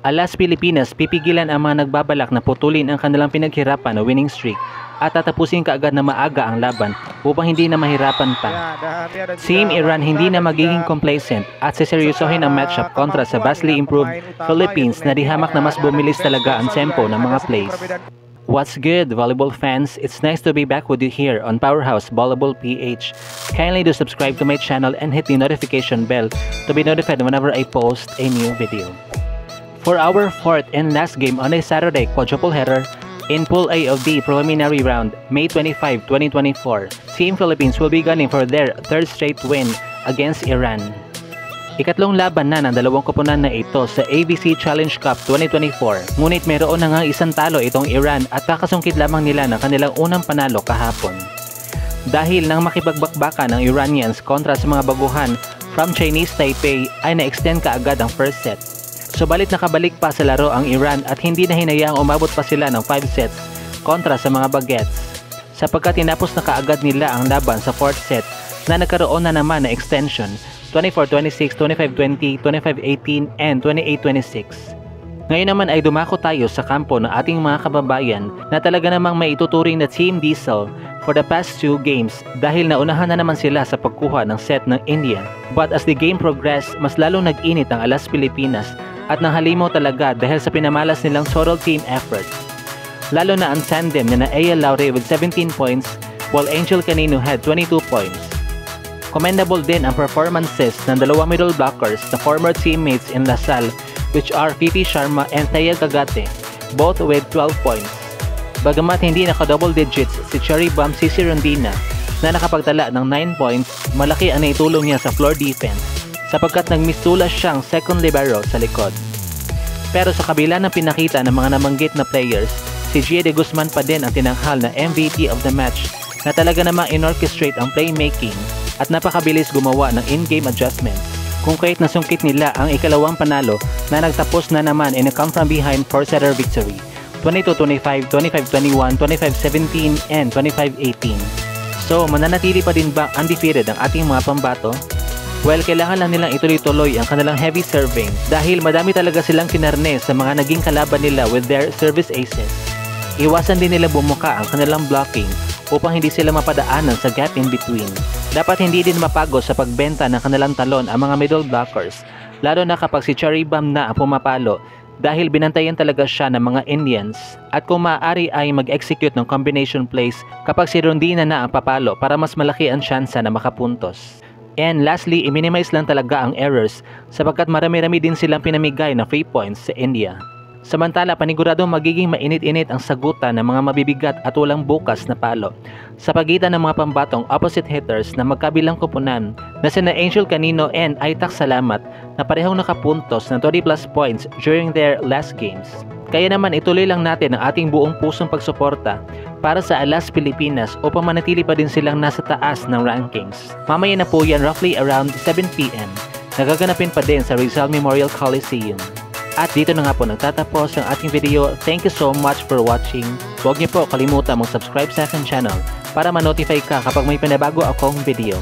Alas Pilipinas, pipigilan ang mga nagbabalak na putulin ang kanilang pinaghirapan na winning streak at tatapusin kaagad na maaga ang laban upang hindi na mahirapan pa. Team Iran hindi na magiging complacent at seseryosohin ang matchup kontra sa vastly improved Philippines na dihamak na mas bumilis talaga ang tempo ng mga plays. What's good, volleyball fans? It's nice to be back with you here on Powerhouse Volleyball PH. Kindly do subscribe to my channel and hit the notification bell to be notified whenever I post a new video. For our fourth and last game on a Saturday quadruple header in Pool A of the preliminary round, May 25, 2024, Team Philippines will be gunning for their third straight win against Iran. Ikatlong laban na ng dalawang koponan na ito sa ABC Challenge Cup 2024, ngunit mayroon na nga isang talo itong Iran at kakasungkit lamang nila ng kanilang unang panalo kahapon. Dahil nang makipagbakbakan ng Iranians kontra sa mga baguhan from Chinese Taipei ay na-extend kaagad ang first set. Subalit nakabalik pa sa laro ang Iran at hindi na hinayaang umabot pa sila ng 5 sets kontra sa mga bagets, sapagkat tinapos na kaagad nila ang laban sa 4th set na nagkaroon na naman na extension 24-26, 25-20, 25-18, and 28-26. Ngayon naman ay dumako tayo sa kampo ng ating mga kababayan na talaga namang maituturing na Team Diesel for the past 2 games dahil naunahan na naman sila sa pagkuha ng set ng India. But as the game progressed, mas lalong nag-init ang Alas Pilipinas at nanghalimaw talaga dahil sa pinamalas nilang total team effort. Lalo na ang tandem na Aya Laure with 17 points while Angel Canino had 22 points. Commendable din ang performances ng dalawang middle blockers na former teammates in LaSalle, which are Fifi Sharma and Thea Gagate, both with 12 points. Bagamat hindi naka-double digits si Cherry Bomb Cici Rondina na nakapagtala ng 9 points, malaki ang naitulong niya sa floor defense sapagkat nagmisulas siyang second libero sa likod. Pero sa kabila ng pinakita ng mga nabanggit na players, si Gia de Guzman pa din ang tinanghal na MVP of the match na talaga namang in-orchestrate ang playmaking at napakabilis gumawa ng in-game adjustments kung kaya't nasungkit nila ang ikalawang panalo na nagtapos na naman in a come-from-behind 4-setter victory 22-25, 25-21, 25-17, and 25-18. So, mananatili pa din ba undefeated ang ating mga pambato? Well, kailangan lang nilang ituloy-tuloy ang kanilang heavy serving dahil madami talaga silang kinarne sa mga naging kalaban nila with their service aces. Iwasan din nila bumuka ang kanilang blocking upang hindi sila mapadaanan sa gap in between. Dapat hindi din mapagos sa pagbenta ng kanilang talon ang mga middle blockers, lalo na kapag si Cherry Bomb na ang pumapalo dahil binantayan talaga siya ng mga Indians at kung maaari ay mag-execute ng combination plays kapag si Rondina na ang papalo para mas malaki ang tsansa na makapuntos. And lastly, i-minimize lang talaga ang errors sapagkat marami-rami din silang pinamigay na free points sa India. Samantala, paniguradong magiging mainit-init ang sagutan ng mga mabibigat at walang bukas na palo sa pagitan ng mga pambatong opposite hitters na magkabilang koponan na sina Angel Canino and Aitak Salamat na parehong nakapuntos ng 20 plus points during their last games. Kaya naman ituloy lang natin ang ating buong pusong pagsuporta para sa Alas Pilipinas upang manatili pa din silang nasa taas ng rankings. Mamaya na po yan roughly around 7 PM. Nagaganapin pa din sa Rizal Memorial Coliseum. At dito na nga po nagtatapos ang ating video. Thank you so much for watching. Huwag niyo po kalimutan mag-subscribe sa aking channel para ma-notify ka kapag may pinabago akong video.